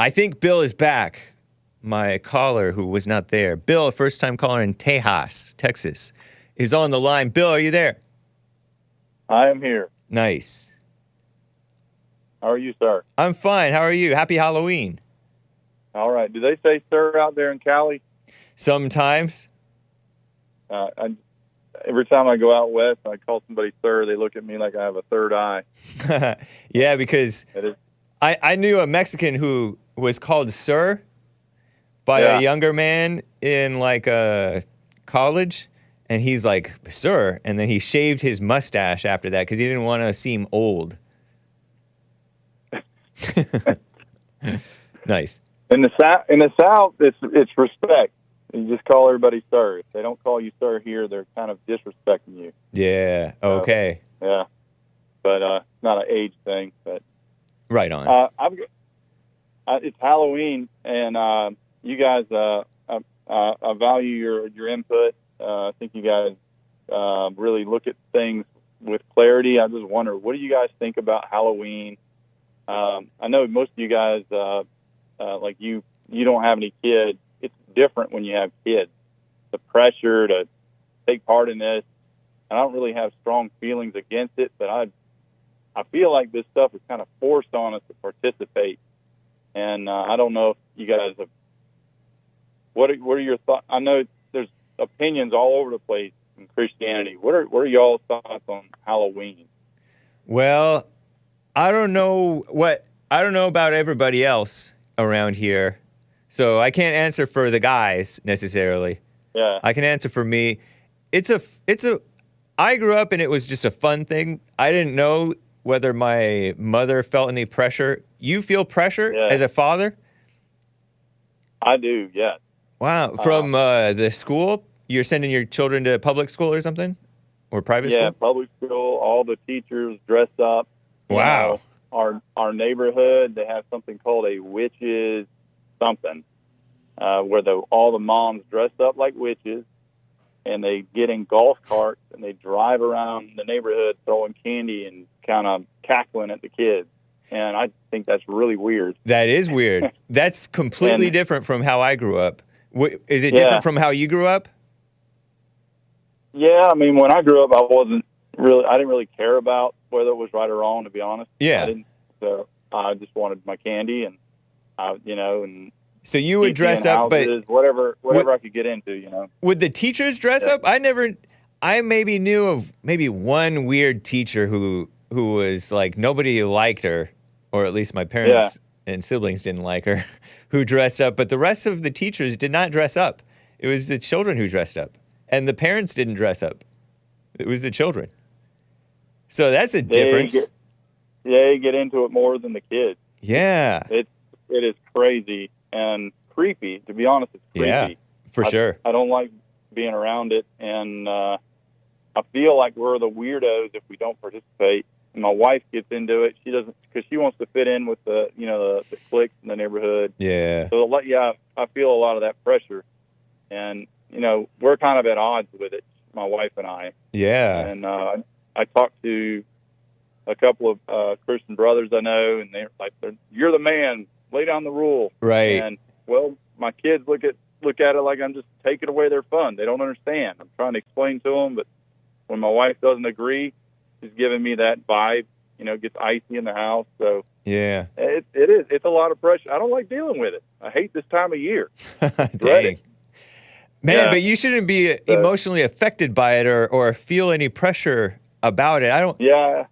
I think Bill is back. My caller who was not there. Bill, a first-time caller in Tejas, Texas, is on the line. Bill, are you there? I am here. Nice. How are you, sir? I'm fine. How are you? Happy Halloween. All right. Do they say sir out there in Cali? Sometimes. Every time I go out west, I call somebody sir. They look at me like I have a third eye. Yeah, because I knew a Mexican who was called sir by a younger man in like college, and he's like, sir, and then he shaved his mustache after that because he didn't want to seem old. Nice. In the South, it's respect. You just call everybody sir. If they don't call you sir here, they're kind of disrespecting you. Yeah. Okay. Yeah. But not an age thing. But right on. It's Halloween, and you guys, I value your input. I think you guys really look at things with clarity. I just wonder, what do you guys think about Halloween? I know most of you guys, like you don't have any kids. It's different when you have kids. The pressure to take part in this, and I don't really have strong feelings against it, but I feel like this stuff is kind of forced on us to participate. And I don't know if you guys have. What are your thoughts? I know there's opinions all over the place in Christianity. What are y'all's thoughts on Halloween? Well, I don't know about everybody else around here, so I can't answer for the guys necessarily. Yeah, I can answer for me. I grew up and it was just a fun thing. I didn't know whether my mother felt any pressure. You feel pressure as a father? I do, yes. Wow. From the school? You're sending your children to public school or something? Or private school? Yeah, public school. All the teachers dress up. Wow. Our neighborhood, they have something called a witches something, where all the moms dress up like witches, and they get in golf carts and they drive around the neighborhood throwing candy and kind of cackling at the kids. And I think that's really weird. That is weird. That's completely different from how I grew up. Is it different from how you grew up? Yeah, I mean, when I grew up, I didn't really care about whether it was right or wrong, to be honest. Yeah. So I just wanted my candy and, and. So you would dress up, houses, but whatever I could get into, Would the teachers dress up? I maybe knew of maybe one weird teacher who was like, nobody liked her, or at least my parents and siblings didn't like her, who dressed up, but the rest of the teachers did not dress up. It was the children who dressed up, and the parents didn't dress up. It was the children. So that's a difference. They get into it more than the kids. Yeah. It is crazy and creepy, to be honest. It's creepy. Yeah, for sure. I don't like being around it, and I feel like we're the weirdos if we don't participate. And my wife gets into it. She doesn't, because she wants to fit in with the cliques in the neighborhood. Yeah. So I feel a lot of that pressure, and we're kind of at odds with it, my wife and I. Yeah. And I talked to a couple of Christian brothers I know, and they're like, "You're the man. Lay down the rule." Right. And well, my kids look at it like I'm just taking away their fun. They don't understand. I'm trying to explain to them, but when my wife doesn't agree, she's giving me that vibe. It gets icy in the house. So yeah, it is. It's a lot of pressure. I don't like dealing with it. I hate this time of year. Dang. Man, but you shouldn't be emotionally affected by it or feel any pressure about it. I don't. Yeah.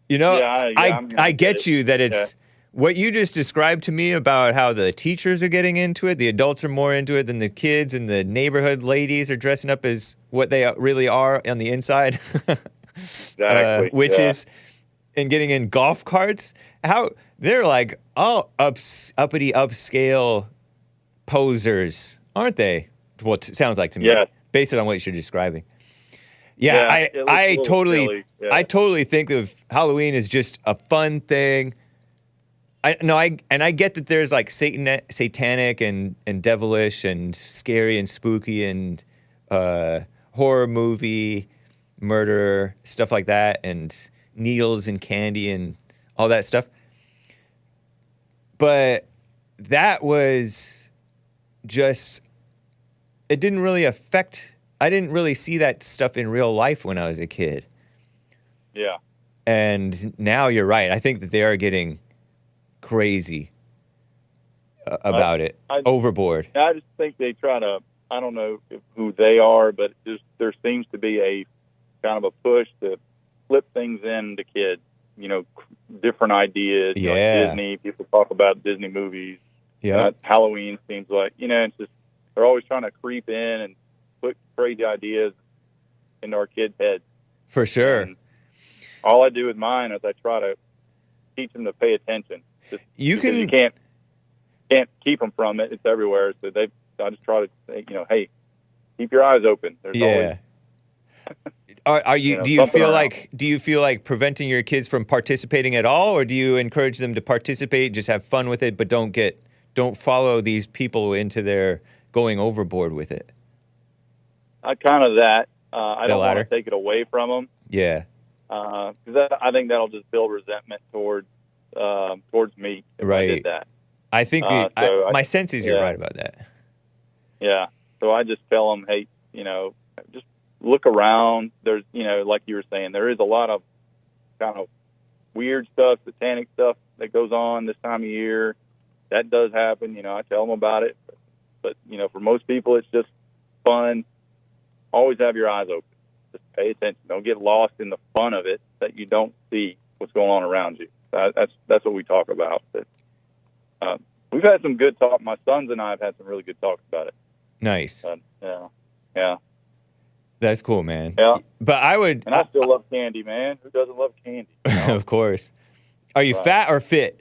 I get you that it's what you just described to me about how the teachers are getting into it. The adults are more into it than the kids, and the neighborhood ladies are dressing up as what they really are on the inside. Exactly. Witches and getting in golf carts. How they're like all uppity upscale posers, aren't they? What it sounds like to me. Yeah. Based on what you're describing. Yeah, I totally think of Halloween as just a fun thing. I get that there's like satanic and devilish and scary and spooky and horror movie, murder, stuff like that, and needles and candy and all that stuff. But that was just, it didn't really affect, I didn't really see that stuff in real life when I was a kid. Yeah. And now you're right. I think that they are getting crazy about it, overboard. I just think they try to, I don't know who they are, but there seems to be a kind of a push to flip things into kids, different ideas. Yeah. Like Disney, people talk about Disney movies. Yeah. Halloween seems like, it's just, they're always trying to creep in and put crazy ideas into our kids' heads. For sure. And all I do with mine is I try to teach them to pay attention. You can't keep them from it. It's everywhere. So I just try to say, hey, keep your eyes open. There's always, do you feel like preventing your kids from participating at all, or do you encourage them to participate, just have fun with it, but don't follow these people into their going overboard with it? I kind of that. I don't want to take it away from them. Yeah. Because I think that'll just build resentment towards me if I did that. I think my sense is you're right about that. Yeah. So I just tell them, hey, just look around. There's, like you were saying, there is a lot of kind of weird stuff, satanic stuff that goes on this time of year. That does happen. I tell them about it. But for most people, it's just fun. Always have your eyes open. Just pay attention. Don't get lost in the fun of it that you don't see what's going on around you. That's what we talk about. But, we've had some good talk. My sons and I have had some really good talks about it. Nice. Yeah. That's cool, man. Yeah. But and I still love candy, man. Who doesn't love candy? Of course. Are you fat or fit?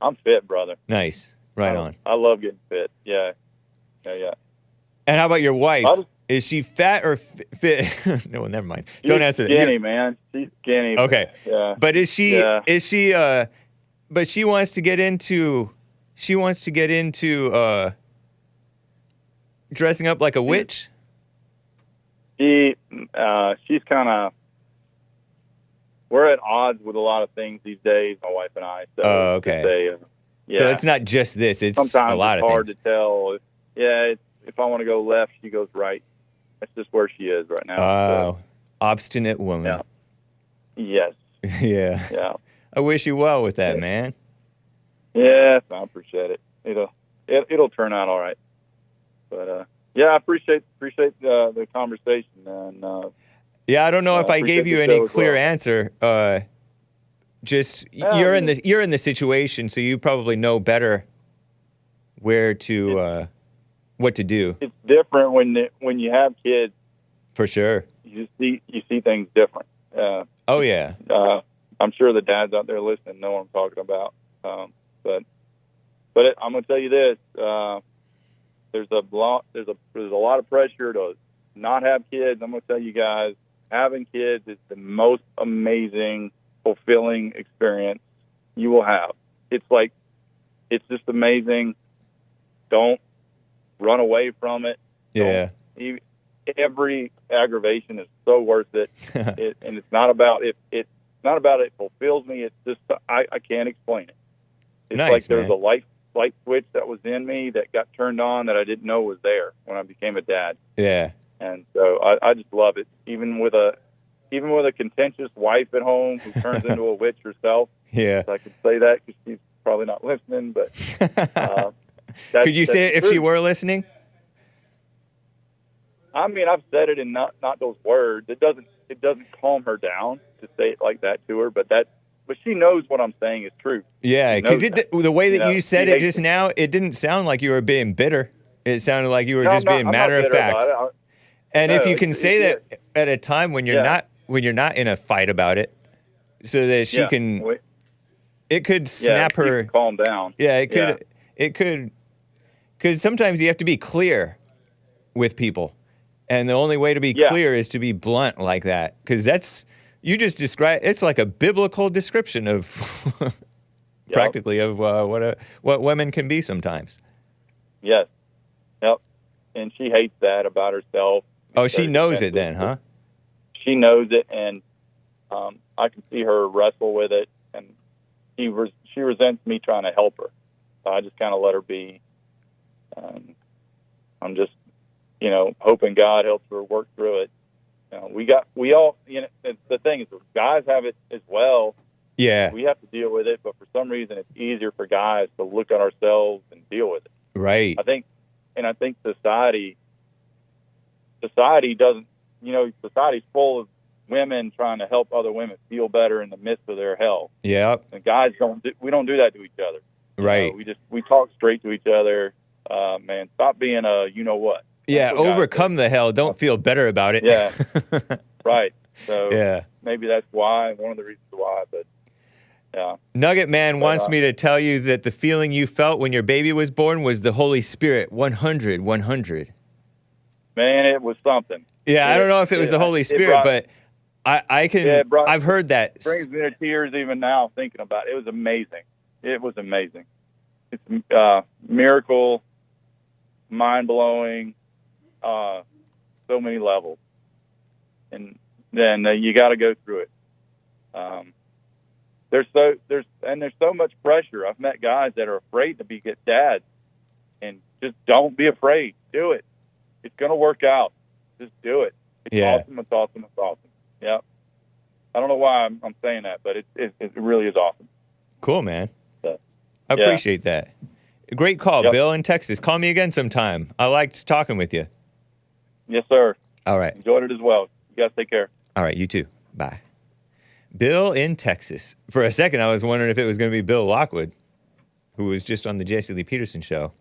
I'm fit, brother. Nice. Right on. I love getting fit. Yeah. And how about your wife? Is she fat or fit? No, never mind. Don't answer that. She's skinny, man. She's skinny. Okay. Yeah. But but she wants to get into dressing up like a witch? She's kind of, we're at odds with a lot of things these days, my wife and I. So okay. So it's not just this, it's sometimes a lot of things. Sometimes it's hard to tell. If I want to go left, she goes right. That's just where she is right now. Oh, obstinate woman. Yeah. Yes. Yeah. I wish you well with that, man. Yeah, I appreciate it. It'll turn out all right. But I appreciate the conversation. And I don't know if I gave you any clear answer. You're in the situation, so you probably know better where to what to do. It's different when you have kids. For sure. You see things different. Oh yeah. I'm sure the dads out there listening know what I'm talking about. But I'm going to tell you this: there's a lot of pressure to not have kids. I'm going to tell you guys, having kids is the most amazing, fulfilling experience you will have. It's just amazing. Don't run away from it. Yeah. Every aggravation is so worth it. And it's not about it. It's not about it fulfills me. It's just I can't explain it. It's nice, like there's man. a light switch that was in me that got turned on that I didn't know was there when I became a dad. Yeah. And so I just love it. Even with a contentious wife at home who turns into a witch herself. Yeah. So I could say that because she's probably not listening, but could you say it if she were listening? I mean, I've said it in not those words. It doesn't calm her down to say it like that to her, but she knows what I'm saying is true. Yeah, because the way that you said it just now, it didn't sound like you were being bitter. It sounded like you were just being matter of fact. And if you can say that at a time when you're not in a fight about it, so that she can, it could snap her. Calm down. Yeah, it could, because sometimes you have to be clear with people. And the only way to be clear is to be blunt like that. Because you just describe, it's like a biblical description of practically of what women can be sometimes. Yes. Yep. And she hates that about herself. Oh, she knows it then, huh? She knows it, and I can see her wrestle with it, and she resents me trying to help her. So I just kind of let her be. I'm just, hoping God helps her work through it. We all, the thing is, guys have it as well. Yeah. We have to deal with it, but for some reason, it's easier for guys to look at ourselves and deal with it. Right. I think society doesn't, society's full of women trying to help other women feel better in the midst of their hell. Yeah. And guys we don't do that to each other. Right. We talk straight to each other. Man, stop being a what. Yeah, overcome the hell. Don't feel better about it. Yeah, right. So yeah, maybe that's why, one of the reasons why. But yeah, Nugget Man wants me to tell you that the feeling you felt when your baby was born was the Holy Spirit. 100, 100. Man, it was something. Yeah, I don't know if it was the Holy Spirit, but I can. Yeah, I've heard that. It brings me to tears even now thinking about it. It was amazing. It was amazing. It's miracle, mind blowing. So many levels, and then you got to go through it. There's so much pressure. I've met guys that are afraid to get dads, and just don't be afraid. Do it. It's gonna work out. Just do it. It's awesome. It's awesome. It's awesome. Yeah. I don't know why I'm saying that, but it really is awesome. Cool, man. I appreciate that. Great call, Bill in Texas. Call me again sometime. I liked talking with you. Yes, sir. All right. Enjoyed it as well. You guys take care. All right, you too. Bye. Bill in Texas. For a second, I was wondering if it was going to be Bill Lockwood, who was just on the Jesse Lee Peterson show.